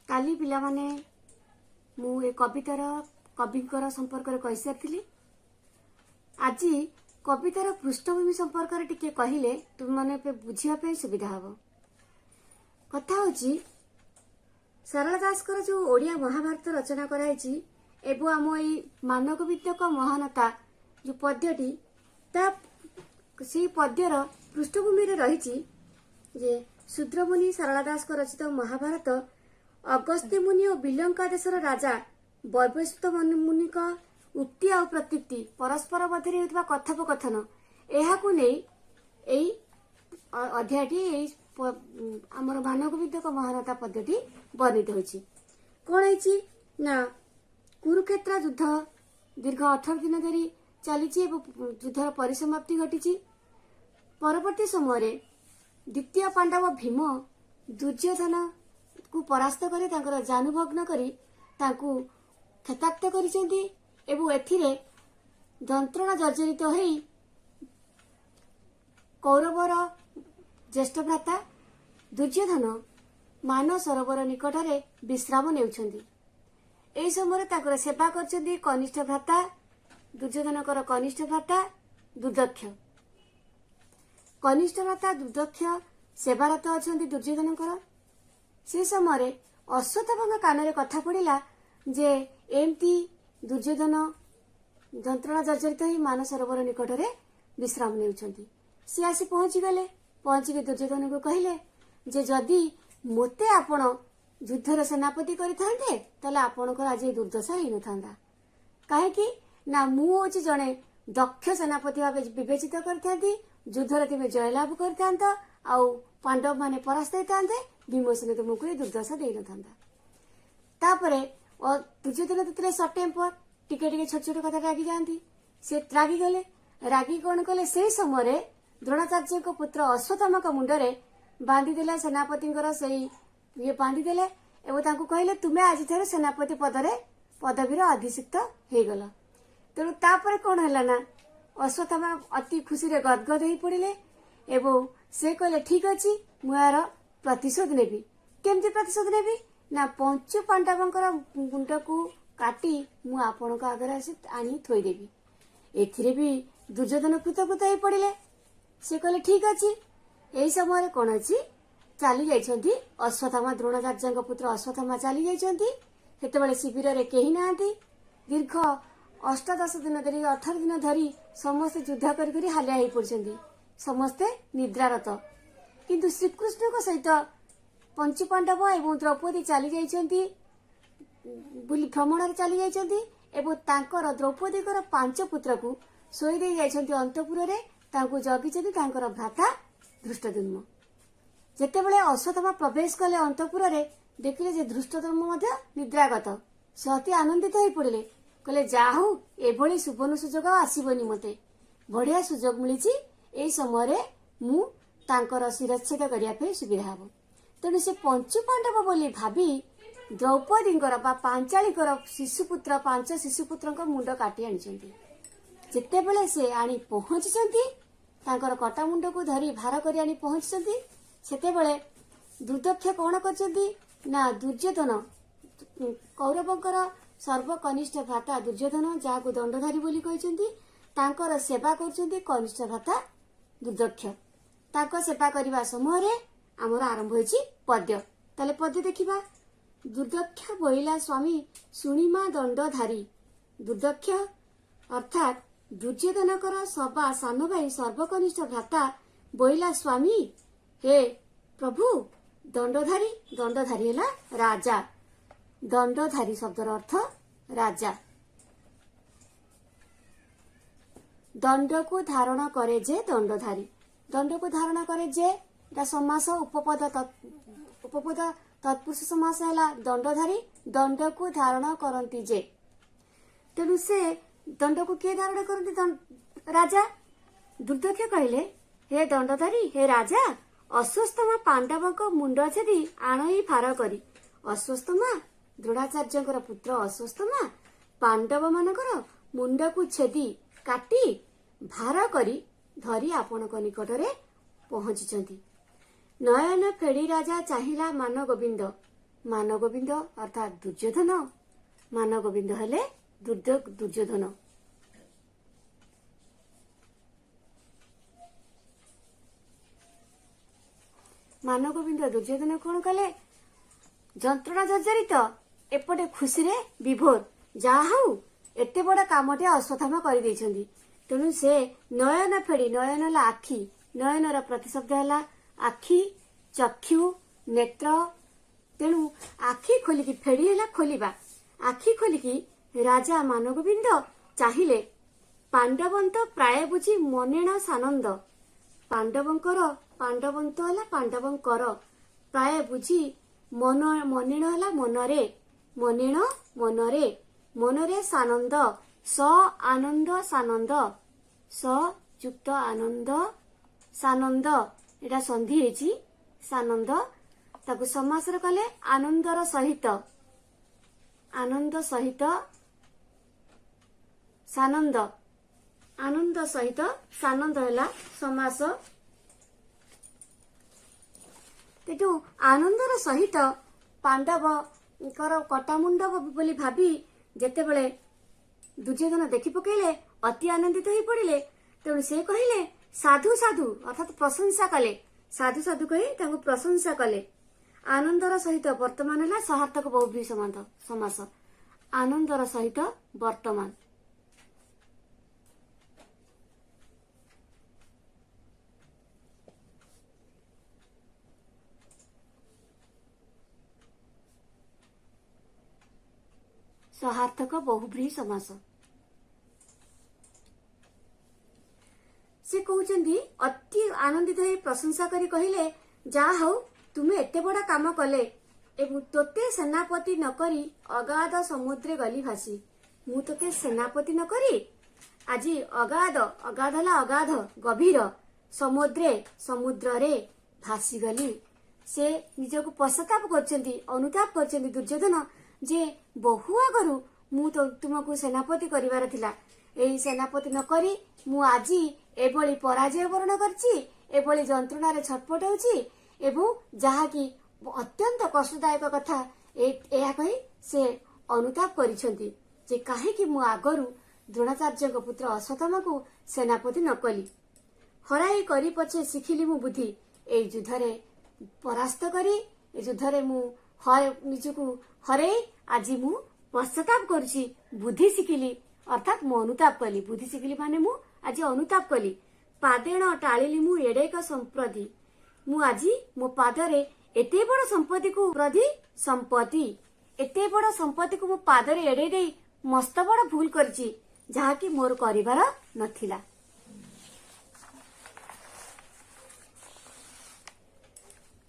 काली पिला माने मु ए कवितार कविकर संपर्क में कही सारी आज कवितार पृष्ठभूमि संपर्क में टिके कहले तुम मैंने बुझापी सुविधा हम कथा हूँ सारला दास जो ओडिया महाभारत रचना कराई एवं आम यही मानव विद्यक महानता जो पद्यटी से पद्यर पृष्ठभूमि रही शूद्रमुनि सारला दास रचित महाभारत अगस्त्य मुनि और बिलंका देशर राजा वैवस्वत मुनि उक्ति आ प्रत्युक्ति परस्पर मध्य कथोपकथन यह नहीं अध्यायटी आमर मानव विद्यक महानता पद्धति वर्णित होती कौन है ना कुरुक्षेत्र युद्ध दीर्घ 18 दिन धरी चली युद्धर परिसमाप्ति घटी परवर्ती समय द्वितीय पांडव भीम दुर्योधन को परास्त करे जानुभग्न करी क्षताक्त करिसेंती एवं एथिरे यंत्रणा जर्जरित हो कौरवर ज्येष्ठ भ्राता दुर्योधन मान सरोवर निकटरे विश्राम नेउछंती एई समय ताकर सेवा करछंती कनिष्ठ भ्राता दुर्योधनकर कनिष्ठ भ्राता दुर्दक्ष कनिष्ठ भ्राता दुर्दक्ष सेवारत अछंती दुर्योधनकर से समय अश्वत्थामा कान कथा पड़ा जे एमती दुर्योधन यंत्रणा जर्जरित हो मान सरोवर निकटरे विश्राम नेउछंती से आसी पहुंचीगले पहुंचिक दुर्योधन को कहले जे जदि मोते आपण युद्धर सेनापति करते आपणकर आज दुर्दशा हो न कहीं ना मुझे जड़े दक्ष सेनापति भाव विवेचित करते युद्धर तुम जयलाभ करता पांडव माने परास्त होते भीमसेन तुमको दुर्दशा दे न दुर्योधन तो सर्ट टेम्पर टिके छोट छोट कथा रागी जाती से रागी गले रागी कौन कले से समय द्रोणाचार्य पुत्र अश्वत्थामा मुंडरे बांधिदेले सेनापति ये बांधिदेले एवं कहले तुम्हें आज थे सेनापति पदवीर अधिषिक्त हो गल तेणु तापर कौन है ना अश्वत्थामा अति खुशी गदगद हो पड़े एवं से कहले ठीक अच्छी मुझार प्रतिशोध नेबी केमती प्रतिशोध नेबी ना पंचु पांडवंकर मुंड को काटी मु आपण आगे आसी आनी थोदेवी एथिरे भी दुर्योधन कृतकृत हो पड़े से कहले ठीक अच्छी यही समय कौन अच्छी चली जाइछंती अश्वत्थामा द्रोणाचार्य पुत्र अश्वत्थामा चली जाइछंती शिविर में कहीं ना दीर्घ 18 दिन धरी 18 दिन धरी समस्ते युद्ध करी हालिया हो पड़ते समस्ते निद्रारत किंतु श्रीकृष्ण सहित पंचु पांडव एवं द्रौपदी चली जाइछंती भ्रमण चली जाइछंती एवं द्रौपदी 5 पुत्र को शोई दे जाइछंती अंतपुर रे जगिछंती भ्राता धृष्टद्युम्न जेतेबेले अश्वत्थामा प्रवेश कले अंतपुर रे देखिले धृष्टद्युम्न निद्रागत से अति आनंदित हो पड़े कहले जाहू एभली सुवर्ण सुजोग आसबनी मते बढ़िया सुजोग मिली ए समय मु तांकर शिरच्छेद करने सुविधा हम तेणु से पंचु पांडव बोली भावी द्रौपदी पांचालीकर शिशुपुत्र 5 शिशुपुत्र मुंड काटी आनी जितेबले से आनी पहुंची कटा मुंड को धरी भार कर आनी पहुंची सेतेबले दुर्दक्ष कौन करना दुर्योधन कौरवंकर सर्वकनिष्ठ भ्राता दुर्योधन जहाँ दंडधारी बोली कहते सेवा कर कनिष्ठ भ्राता दुर्दक्ष सेवा करने समय आमर आरंभ हो पद्य ताले पद्य देखा दुर्दक्ष बोइला स्वामी शुणिमा दंडधारी दुर्दक्ष अर्थात दुर्योधनकर सभा सान भाई सर्वकनिष्ठ भ्राता बोइला स्वामी हे प्रभु दंडधारी दंडधारी है राजा दंडधारी शब्दर अर्थ राजा दंड को धारण करे जे दंडधारी दंड को धारण करे जे समास उपपद तत्पुरुष समास है दंडधारी दंड को धारण करती जे तेणु से दंड को किए धारण करती राजा दुर्दक्ष कहले हे दंडधारी हे राजा अश्वत्थामा पांडव मुंड छेदी आणई फार करी अश्वत्थामा द्रोणाचार्य पुत्र अश्वत्थामा पांडव मानकर मुंड को छेदी काटी भार करी धरी आपण निकटरे पहुंची नयन फेड़ी राजा चाहिला मान गोविंद ମାନଗୋବିନ୍ଦ ଅର୍ଥାତ ଦୁର୍ଯ୍ୟୋଧନ, ମାନଗୋବିନ୍ଦ ହେଲେ ଦୁର୍ଯ୍ୟୋଧନ। ମାନଗୋବିନ୍ଦ ଦୁର୍ଯ୍ୟୋଧନ କଣ କଲେ? ଯନ୍ତ୍ରଣା ଜର୍ଜରିତ, ଏପଟେ ଖୁସିରେ ବିଭୋର। ଯାହା ହଉ ଏତେ ବଡ କାମଟେ ଅଶ୍ୱତ୍ଥାମା କରିଦେଇଛନ୍ତି। ତେଣୁ ସେ ନୟନ ଫେଡି, ନୟନ ହେଲା ଆଖି, ନୟନର ପ୍ରତିଶବ୍ଦ ହେଲା ଆଖି, ଚକ୍ଷୁ, ନେତ୍ର। ତେଣୁ ଆଖି ଖୋଲିକି, ଫେଡି ହେଲା ଖୋଲିବା, ଆଖି ଖୋଲିକି ରାଜା ମାନଗୋବିନ୍ଦ ଚାହିଁଲେ ପାଣ୍ଡବନ୍ତ ପ୍ରାୟ ବୁଝି ମନେଣ ସାନନ୍ଦ। ପାଣ୍ଡବଙ୍କର, ପାଣ୍ଡବନ୍ତ ହେଲା ପାଣ୍ଡବଙ୍କର, ପ୍ରାୟ ବୁଝି ମନେଣ ହେଲା ମନରେ, ମନେଣ ମନରେ, ମନରେ ସାନନ୍ଦ, ସ ଆନନ୍ଦ ସାନନ୍ଦ, ସ ଯୁକ୍ତ ଆନନ୍ଦ ସାନନ୍ଦ, ଏଟା ସନ୍ଧି ହେଇଛି ସାନନ୍ଦ। ତାକୁ ସମାସର କଲେ ଆନନ୍ଦର ସହିତ, ଆନନ୍ଦ ସହିତ ସାନନ୍ଦ, ଆନନ୍ଦ ସହିତ ସାନନ୍ଦ ହେଲା ସମାସ। ତେଣୁ ଆନନ୍ଦର ସହିତ ପାଣ୍ଡବଙ୍କର କଟାମୁଣ୍ଡ ବୋଲି ଭାବି ଯେତେବେଳେ ଦୁର୍ଯ୍ୟୋଧନ ଦେଖି ପକେଇଲେ, ଅତି ଆନନ୍ଦିତ ହେଇ ପଡିଲେ। ତେଣୁ ସେ କହିଲେ ସାଧୁ ସାଧୁ, ଅର୍ଥାତ ପ୍ରଶଂସା କଲେ, ସାଧୁ ସାଧୁ କହି ତାଙ୍କୁ ପ୍ରଶଂସା କଲେ। ଆନନ୍ଦର ସହିତ ବର୍ତ୍ତମାନ ହେଲା ସହାର୍ଥକ ବହୁବ୍ରୀହି ସମାସ, ଆନନ୍ଦର ସହିତ ବର୍ତ୍ତମାନ। ସହାର୍ଥକ ବହୁବ୍ରୀହି ସମାସ। ସେ କହୁଛନ୍ତି ଅତି ଆନନ୍ଦିତ ହେଇ ପ୍ରଶଂସା କରି କହିଲେ, ଯାହା ହଉ ତୁମେ ଏତେ ବଡ କାମ କଲେ ଏବଂ ତୋତେ ସେନାପତି ନ କରି ଅଗାଧ ସମୁଦ୍ରେ ଗଲି ଭାସି। ମୁଁ ତୋତେ ସେନାପତି ନ କରି ଆଜି ଅଗାଧ, ଅଗାଧ ହେଲା ଅଗାଧ ଗଭୀର, ସମୁଦ୍ରରେ ଭାସିଗଲି। ସେ ନିଜକୁ ପଶ୍ଚାତାପ କରୁଛନ୍ତି, ଅନୁତାପ କରୁଛନ୍ତି ଦୁର୍ଯ୍ୟୋଧନ, ଯେ ବହୁ ଆଗରୁ ମୁଁ ତୁମକୁ ସେନାପତି କରିବାର ଥିଲା। ଏଇ ସେନାପତି ନ କରି ମୁଁ ଆଜି ଏଭଳି ପରାଜୟ ବରଣ କରିଛି, ଏଭଳି ଯନ୍ତ୍ରଣାରେ ଛଟପଟ ହେଉଛି ଏବଂ ଯାହାକି ଅତ୍ୟନ୍ତ କଷ୍ଟଦାୟକ କଥା। ଏହା କହି ସେ ଅନୁତାପ କରିଛନ୍ତି ଯେ କାହିଁକି ମୁଁ ଆଗରୁ ଦ୍ରୋଣାଚାର୍ଯ୍ୟଙ୍କ ପୁତ୍ର ଅଶ୍ୱତ୍ଥାମାକୁ ସେନାପତି ନ କଲି। ହରାଇ କରି ପଛେ ଶିଖିଲି ମୁଁ ବୁଦ୍ଧି, ଏଇ ଯୁଦ୍ଧରେ ପରାସ୍ତ କରି, ଏ ଯୁଦ୍ଧରେ ମୁଁ ନିଜକୁ ହରେଇ ଆଜି ମୁଁ ପଶ୍ଚାତାପ କରୁଛି, ବୁଦ୍ଧି ଶିଖିଲି, ଅର୍ଥାତ ମୁଁ ଅନୁତାପ କଲି। ବୁଦ୍ଧି ଶିଖିଲି ମାନେ ମୁଁ ଆଜି ଅନୁତାପ କଲି। ପାଦେଣ ଟାଳିଲି ମୁଁ ଏଡେକ ସମ୍ପ୍ରତି, ମୁଁ ଆଜି ମୋ ପାଦରେ ଏତେ ବଡ ସମ୍ପତ୍ତିକୁ ଏତେ ବଡ ସମ୍ପତ୍ତିକୁ ମୋ ପାଦରେ ଏଡେଇ ଦେଇ ମସ୍ତ ବଡ ଭୁଲ କରିଛି, ଯାହାକି ମୋର କରିବାର ନଥିଲା।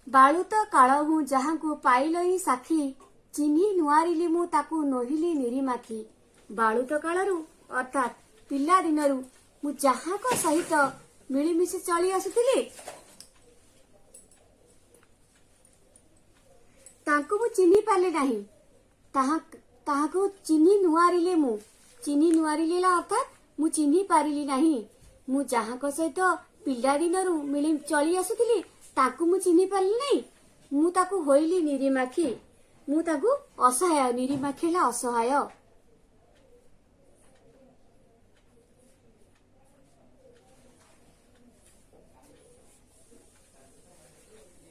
ବାଳୁତ କାଳ ମୁଁ ଯାହାଙ୍କୁ ପାଇଲଇ ସାକ୍ଷୀ, ଚିହ୍ନି ନୁଆରିଲି ମୁଁ ତାକୁ ନୋହିଲି ନିରିମାଖି। ବାଳୁତ କାଳରୁ ଅର୍ଥାତ ପିଲା ଦିନରୁ ମୁଁ ଯାହାଙ୍କ ସହିତ ମିଳିମିଶି ଚଳି ଆସୁଥିଲି, ତାଙ୍କୁ ମୁଁ ଚିହ୍ନି ପାରିଲି ନାହିଁ। ତାହାକୁ ଚିହ୍ନି ନୁଆରିଲେ ମୁଁ, ଚିହ୍ନି ନୁଆରିଲି ଅର୍ଥାତ ମୁଁ ଚିହ୍ନି ପାରିଲି ନାହିଁ। ମୁଁ ଯାହାଙ୍କ ସହିତ ପିଲା ଦିନରୁ ମିଳି ଚଳି ଆସୁଥିଲି, ତାଙ୍କୁ ମୁଁ ଚିହ୍ନି ପାରିଲି ନାହିଁ। ମୁଁ ତାକୁ ହୋଇଲି ନିରିମାଖି, ମୁଁ ତାକୁ ଅସହାୟ, ନିରିମାଖି ହେଲା ଅସହାୟ।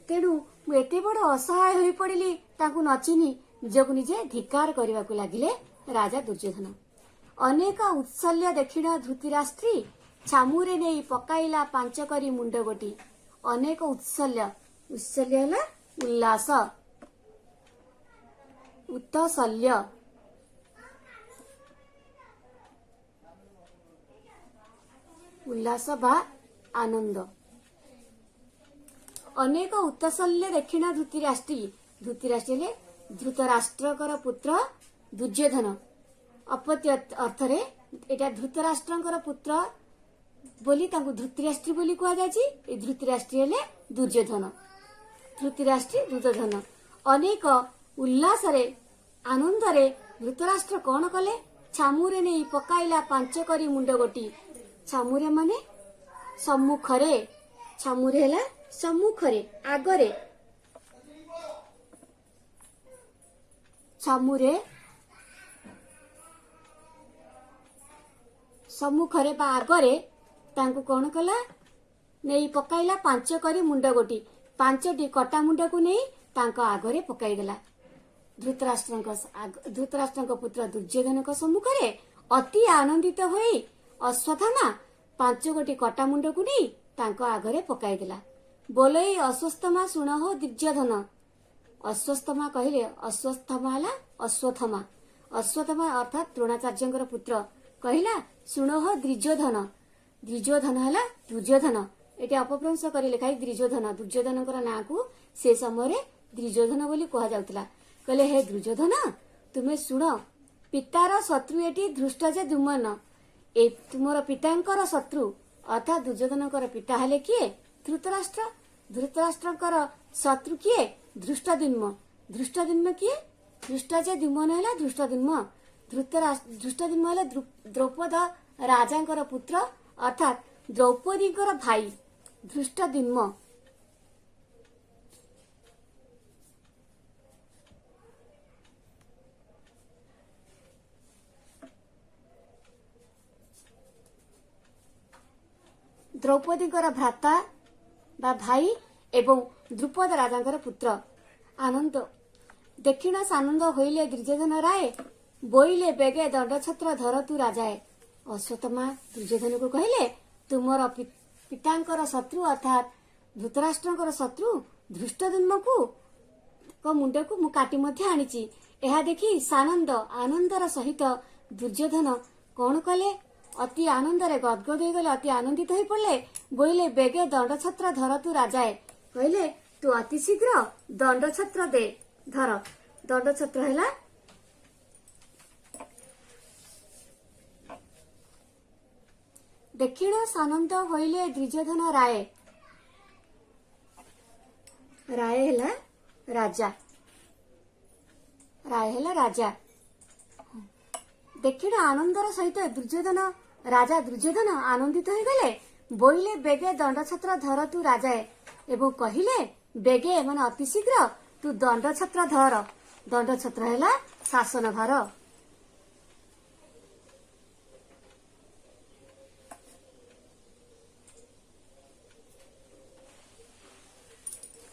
ତେଣୁ ମୁଁ ଏତେ ବଡ ଅସହାୟ ହୋଇପଡିଲି, ତାଙ୍କୁ ନ ଚିହ୍ନି ନିଜକୁ ନିଜେ ଧିକ୍କାର କରିବାକୁ ଲାଗିଲେ ରାଜା ଦୁର୍ଯ୍ୟୋଧନ। ଅନେକ ଉତ୍ସଲ୍ୟ ଦେଖିଣ ଧୃତିରାଷ୍ଟ୍ରୀ, ଛାମୁରେ ନେଇ ପକାଇଲା ପାଞ୍ଚ କରି ମୁଣ୍ଡ ଗୋଟି। ଅନେକ ଉତ୍ସଲ୍ୟ, ଉତ୍ସଲ୍ୟ ହେଲା ଉଲ୍ଲାସ, ଉତ୍ତସଲ୍ୟ, ଉଲ୍ଲାସ ବା ଆନନ୍ଦ। ଅନେକ ଉତ୍ତସଲ୍ୟ ଦେଖିଣ ଧୃତିରାଷ୍ଟ୍ରୀ, ଧୃତିରାଷ୍ଟ୍ରୀ ହେଲେ ଧୃତରାଷ୍ଟ୍ରଙ୍କର ପୁତ୍ର ଦୁର୍ଯ୍ୟୋଧନ। ଅପତ୍ୟ ଅର୍ଥରେ ଏଟା ଧୃତରାଷ୍ଟ୍ରଙ୍କର ପୁତ୍ର ବୋଲି ତାଙ୍କୁ ଧୃତିରାଷ୍ଟ୍ରୀ ବୋଲି କୁହାଯାଇଛି। ଏ ଧୃତିରାଷ୍ଟ୍ରୀ ହେଲେ ଦୁର୍ଯ୍ୟୋଧନ, ଧୃତିରାଷ୍ଟ୍ରୀ ଦୁର୍ଯ୍ୟୋଧନ। ଅନେକ ଉଲ୍ଲାସରେ, ଆନନ୍ଦରେ ଧୃତରାଷ୍ଟ୍ର କଣ କଲେ? ଛାମୁରେ ନେଇ ପକାଇଲା ପାଞ୍ଚ କରି ମୁଣ୍ଡ ଗୋଟି। ଛାମୁରେ ମାନେ ସମ୍ମୁଖରେ, ଛାମୁରେ ହେଲା ସମ୍ମୁଖରେ, ଆଗରେ। ସମ୍ମୁଖରେ ବା ଆଗରେ ତାଙ୍କୁ କ'ଣ କଲା ନେଇ ପକାଇଲା 5 କରି ମୁଣ୍ଡ ଗୋଟି 5ଟି କଟା ମୁଣ୍ଡକୁ ନେଇ ତାଙ୍କ ଆଗରେ ପକାଇଦେଲା। ଧୃତରାଷ୍ଟ୍ରଙ୍କ ପୁତ୍ର ଦୁର୍ଯ୍ୟୋଧନଙ୍କ ସମ୍ମୁଖରେ ଅତି ଆନନ୍ଦିତ ହୋଇ ଅଶ୍ୱତ୍ଥାମା 5 ଗୋଟି କଟା ମୁଣ୍ଡକୁ ନେଇ ତାଙ୍କ ଆଗରେ ପକାଇଦେଲା। ବୋଲେଇ ଅଶ୍ୱତ୍ଥାମା ଶୁଣ ହୋ ଦୁର୍ଯ୍ୟୋଧନ। ଅଶ୍ୱତ୍ଥାମା କହିଲେ ଅଶ୍ୱତ୍ଥାମା ହେଲା ଅଶ୍ୱତ୍ଥାମା। ଅଶ୍ୱତ୍ଥାମା ଅର୍ଥାତ୍ ଦ୍ରୋଣାଚାର୍ଯ୍ୟଙ୍କର ପୁତ୍ର କହିଲା ଶୁଣ ହୋ ଦୁର୍ଯ୍ୟୋଧନ। ଦୁର୍ଯ୍ୟୋଧନ ହେଲା ଦୁର୍ଯ୍ୟୋଧନ। ଏଠି ଅପଭ୍ରଂଶ କରି ଲେଖାଇ ଦୁର୍ଯ୍ୟୋଧନ। ଦୁର୍ଯ୍ୟୋଧନଙ୍କର ନାଁକୁ ସେ ସମୟରେ ଦୁର୍ଯ୍ୟୋଧନ ବୋଲି କୁହାଯାଉଥିଲା। କହିଲେ ହେ ଦୁର୍ଯ୍ୟୋଧନ ତୁମେ ଶୁଣ, ପିତାର ଶତ୍ରୁ ଏଠି ଧୃଷ୍ଟ ଯେ ଦ୍ୟୁମ୍ନ। ଏ ତୁମର ପିତାଙ୍କର ଶତ୍ରୁ ଅର୍ଥାତ୍ ଦୁର୍ଯ୍ୟୋଧନଙ୍କର ପିତା ହେଲେ କିଏ? ଧୃତରାଷ୍ଟ୍ର। ଧୃତରାଷ୍ଟ୍ରଙ୍କର ଶତ୍ରୁ କିଏ? ଧୃଷ୍ଟଦ୍ୟୁମ୍ନ। ଧୃଷ୍ଟଦ୍ୟୁମ୍ନ କିଏ? ଧୃଷ୍ଟ ଯେ ଦ୍ୟୁମ୍ନ ହେଲା ଧୃଷ୍ଟଦ୍ୟୁମ୍ନ। ଧୃଷ୍ଟଦ୍ୟୁମ୍ନ ହେଲେ ଦ୍ରୌପଦ ରାଜାଙ୍କର ପୁତ୍ର ଅର୍ଥାତ୍ ଦ୍ରୌପଦୀଙ୍କର ଭାଇ ଧୃଷ୍ଟଦ୍ୟୁମ୍ନ। ଦ୍ରୌପଦୀଙ୍କର ଭ୍ରାତା ବା ଭାଇ ଏବଂ ଦ୍ରୁପଦ ରାଜାଙ୍କର ପୁତ୍ର। ଆନନ୍ଦ ଦକ୍ଷିଣ ସାନନ୍ଦ ହୋଇଲେ ଦୁର୍ଯ୍ୟୋଧନ ରାୟ, ବୋଇଲେ ବେଗେ ଦଣ୍ଡଛତ୍ର ଧର ତୁ ରାଜାଏ। ଅଶ୍ୱତ୍ଥାମା ଦୁର୍ଯ୍ୟୋଧନକୁ କହିଲେ ତୁମର ପିତାଙ୍କର ଶତ୍ରୁ ଅର୍ଥାତ୍ ଧୃତରାଷ୍ଟ୍ରଙ୍କର ଶତ୍ରୁ ଧୃଷ୍ଟଦ୍ୟୁମ୍ନକୁ ମୁଣ୍ଡକୁ ମୁଁ କାଟି ମଧ୍ୟ ଆଣିଛି। ଏହା ଦେଖି ସାନନ୍ଦ ଆନନ୍ଦର ସହିତ ଦୁର୍ଯ୍ୟୋଧନ କ'ଣ କଲେ? ଅତି ଆନନ୍ଦରେ ଗଦଗଦ ହୋଇଗଲେ, ଅତି ଆନନ୍ଦିତ ହୋଇ ପଡ଼ିଲେ। ବୋଇଲେ ବେଗେ ଦଣ୍ଡଛତ୍ର ଧର ତୁ ରାଜାଏ। କହିଲେ ତୁ ଅତି ଶୀଘ୍ର ଦଣ୍ଡଛତ୍ର ଦେ ଧର। ଦଣ୍ଡଛତ୍ର ହେଲା ଦକ୍ଷିଣ ସାନନ୍ଦ ହୋଇଲେ ଦୁର୍ଯ୍ୟୋଧନ ରାୟ। ରାୟ ହେଲା ରାଜା। ରାୟ ହେଲା ରାଜା। ଦକ୍ଷିଣ ଆନନ୍ଦର ସହିତ ରାଜା ଦୁର୍ଯ୍ୟୋଧନ ଆନନ୍ଦିତ ହୋଇଗଲେ। ବୋଇଲେ ବେଗେ ଦଣ୍ଡଛତ୍ର ଧର ତୁ ରାଜାଏ ଏବଂ କହିଲେ ବେଗେ ମାନେ ଅତି ଶୀଘ୍ର ତୁ ଦଣ୍ଡଛତ୍ର ଧର। ଦଣ୍ଡଛତ୍ର ହେଲା ଶାସନ ଭାର।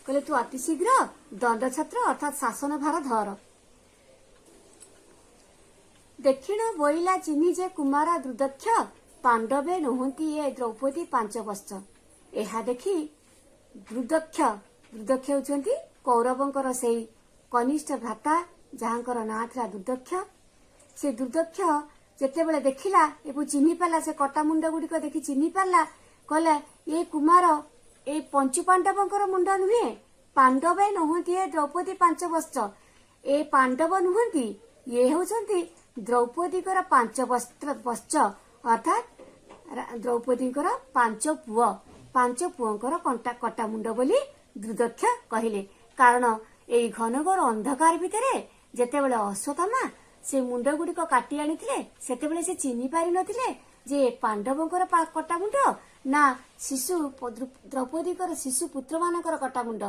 କହିଲେ ତୁ ଅତି ଶୀଘ୍ର ଦଣ୍ଡଛତ୍ର ଅର୍ଥାତ୍ ଶାସନ ଭାର ଧର। ଦକ୍ଷିଣ ବୋଇଲା ଚିହ୍ନି ଯେ କୁମାର ଦୁର୍ଦକ୍ଷ, ପାଣ୍ଡବେ ନୁହନ୍ତି ଏ ଦ୍ରୌପଦୀ 5 ବର୍ଷ। ଏହା ଦେଖି ଦୁର୍ଦକ୍ଷ ହେଉଛନ୍ତି କୌରବଙ୍କର ସେଇ କନିଷ୍ଠ ଭ୍ରାତା ଯାହାଙ୍କର ନାଁ ଥିଲା ଦୁର୍ଦକ୍ଷ। ସେ ଦୁର୍ଦକ୍ଷ ଯେତେବେଳେ ଦେଖିଲା ଏବଂ ଚିହ୍ନି ପାରିଲା, ସେ କଟା ମୁଣ୍ଡ ଗୁଡ଼ିକ ଦେଖି ଚିହ୍ନି ପାରିଲା, କହିଲା ଏ କୁମାର ଏ ପଞ୍ଚୁ ପାଣ୍ଡବଙ୍କର ମୁଣ୍ଡ ନୁହେଁ। ପାଣ୍ଡବେ ନୁହନ୍ତି ଏ ଦ୍ରୌପଦୀ 5 ବର୍ଷ। ଏ ପାଣ୍ଡବ ନୁହନ୍ତି, ଇଏ ହେଉଛନ୍ତି ଦ୍ରୌପଦୀଙ୍କର 5 ବର୍ଷ ଅର୍ଥାତ୍ ଦ୍ରୌପଦୀଙ୍କର 5 ପୁଅ। 5 ପୁଅଙ୍କର କଟା ମୁଣ୍ଡ ବୋଲି ଦୁର୍ଦକ୍ଷ କହିଲେ। କାରଣ ଏଇ ଘନଘୋର ଅନ୍ଧକାର ଭିତରେ ଯେତେବେଳେ ଅଶ୍ୱତ୍ଥାମା ସେ ମୁଣ୍ଡ ଗୁଡ଼ିକ କାଟି ଆଣିଥିଲେ, ସେତେବେଳେ ସେ ଚିହ୍ନି ପାରିନଥିଲେ ଯେ ପାଣ୍ଡବଙ୍କର କଟା ମୁଣ୍ଡ ନା ଦ୍ରୌପଦୀଙ୍କର ଶିଶୁ ପୁତ୍ର ମାନଙ୍କର କଟା ମୁଣ୍ଡ।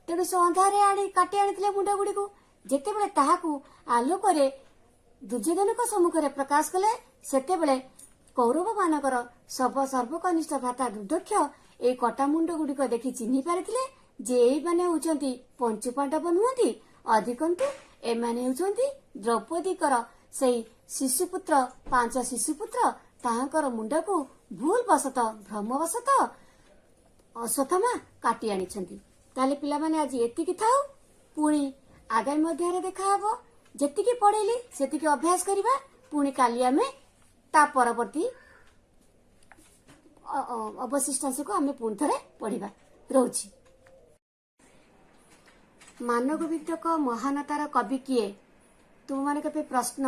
ତେଣୁ ସେ ଅନ୍ଧାରେ କାଟି ଆଣିଥିଲେ ମୁଣ୍ଡ ଗୁଡ଼ିକୁ। ଯେତେବେଳେ ତାହାକୁ ଆଲୋକରେ ଦୁର୍ଯ୍ୟୋଧନଙ୍କ ସମ୍ମୁଖରେ ପ୍ରକାଶ କଲେ, ସେତେବେଳେ କୌରବ ମାନଙ୍କର ସର୍ବକନିଷ୍ଠ ଭ୍ରାତା ଦୁର୍ଦକ୍ଷ ଏଇ କଟା ମୁଣ୍ଡ ଗୁଡ଼ିକ ଦେଖି ଚିହ୍ନି ପାରିଥିଲେ ଯେ ଏଇମାନେ ହେଉଛନ୍ତି ପଞ୍ଚୁ ପାଣ୍ଡବ ନୁହନ୍ତି, ଅଧିକନ୍ତୁ ଏମାନେ ହେଉଛନ୍ତି ଦ୍ରୌପଦୀଙ୍କର ସେଇ ଶିଶୁପୁତ୍ର 5 ଶିଶୁପୁତ୍ର। ତାହାଙ୍କର ମୁଣ୍ଡକୁ ଭୁଲ ବଶତଃ ଭ୍ରମବଶତଃ ଅଶ୍ୱତ୍ଥାମା କାଟି ଆଣିଛନ୍ତି। ତାହେଲେ ପିଲାମାନେ ଆଜି ଏତିକି ଥାଉ, ପୁଣି ଆଗାମୀ ଅଧ୍ୟାୟରେ ଦେଖାହବ। ଯେତିକି ପଢେଇଲି ସେତିକି ଅଭ୍ୟାସ କରିବା। ପୁଣି କାଲି ଆମେ ତା ପରବର୍ତ୍ତୀ ଅବଶିଷ୍ଟାଂଶକୁ ଆମେ ପୁଣି ଥରେ ପଢିବା। ରହୁଛି। ମାନଗୋବିନ୍ଦଙ୍କ ମହାନତାର କବି କିଏ? ତୁମମାନଙ୍କ ପାଇଁ ପ୍ରଶ୍ନ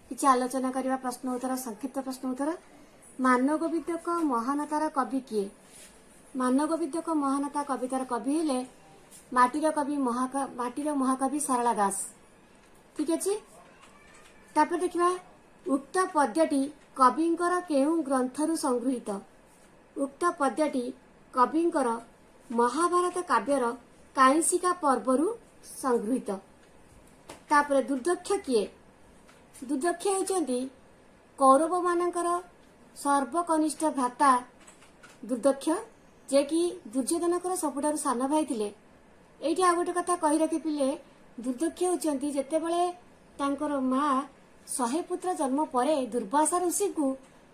କିଛି ଆଲୋଚନା କରିବା। ପ୍ରଶ୍ନ ଉତ୍ତର, ସଂକ୍ଷିପ୍ତ ପ୍ରଶ୍ନ ଉତ୍ତର। ମାନଗୋବିନ୍ଦଙ୍କ ମହାନତାର କବି କିଏ? ମାନଗୋବିନ୍ଦଙ୍କ ମହାନତା କବିତାର କବି ହେଲେ ମାଟିର ମହାକବି ସାରଳା ଦାସ। ଠିକ ଅଛି। ତାପରେ ଦେଖିବା ଉକ୍ତ ପଦ୍ୟଟି କବିଙ୍କର କେଉଁ ଗ୍ରନ୍ଥରୁ ସଂଗୃହୀତ? ଉକ୍ତ ପଦ୍ୟଟି କବିଙ୍କର ମହାଭାରତ କାବ୍ୟର କାଇଁସିକା ପର୍ବରୁ ସଂଗୃହୀତ। तापर दुर्दक्ष किए दुर्दक्ष होती कौरव मानकर सर्वकनिष्ठ भ्राता दुर्दक्ष जे कि दुर्योधन सबुठार सान भाई थे। ये आ गोटे कथा कही रखी पिले दुर्दक्ष होती जितेबले माँ 100 पुत्र जन्म पर दुर्वासा ऋषि को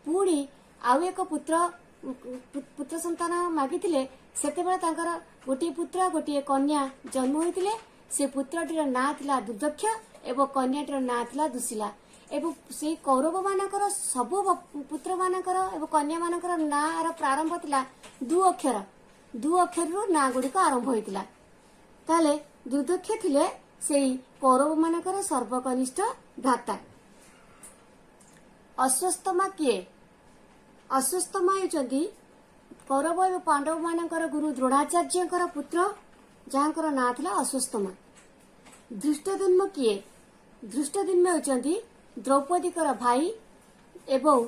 पुणी आउ एक पुत्र संतान मागिले सेतेबेले गोटे पुत्र गोटे कन्या जन्म होते से पुत्रटीर ना थिला दुर्दक्ष एवं कन्याटीर ना थिला दुशिला एवं से कौरव मानकर सबु पुत्र मानकर एवं कन्या मानकर ना प्रारंभ थिला दु अक्षर रु ना गुड़िक आरंभ होइतिला। ताले दुर्दक्ष थिले सेई कौरव मानकर सर्वकनिष्ठ भ्राता। अश्वत्थामा किए अश्वत्थामा होती कौरव एवं पांडव मानकर गुरु द्रोणाचार्य पुत्र जहाँकर ना थिला अश्वत्थामा। धृष्टद्युम्न किए धृष्टद्युम्न होती द्रौपदी भाई एवं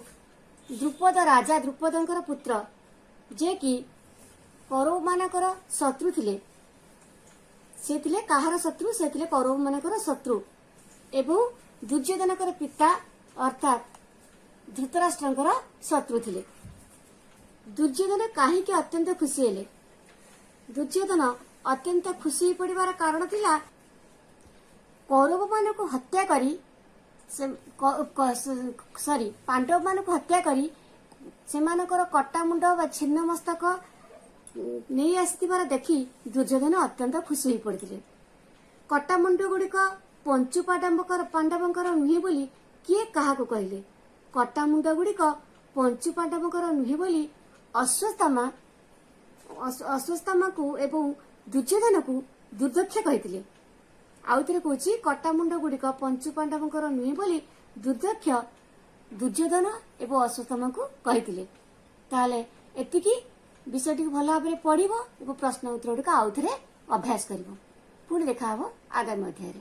द्रुपद राजा द्रुपदंकर पुत्र जे कि कौरव मानकर शत्रु थिले से थिले काहार शत्रु से थिले कौरव मानकर शत्रु एवं दुर्योधनकर पिता अर्थात धृतराष्ट्रंकर शत्रु थिले। दुर्योधन कहीं अत्यंत खुशी हेले दुर्योधन अत्यंत खुशी पड़िबार कारण थिला कौरव मान को हत्या करी सॉरी पांडव मान को हत्या करी सेमानकर कटा मुंड बा छिन्न मस्तक नहीं आसथिबार देखि दुर्योधन अत्यंत खुशी हो पड़ते। कटा मुंड गुड़िक पंचु पांडवंकर नुहे बोली किए क्या कहले कटा मुंड गुड़िक पंचु पांडवंकर नुहे बोली अश्वत्थामा को एवं दुर्योधन को दुर्दक्ष कहते। आउ थे कौच कटा मुंड गुड़िक पंचु पांडवंकर नुहे बोली दुर्दक्ष दुर्योधन एवं अश्वत्थामा को कहते। ताले एतिकी विषयटी भल भाव में पढ़ प्रश्न उत्तर गुड़िक आउ थे अभ्यास कर पुणी देखा आगामी अध्याय।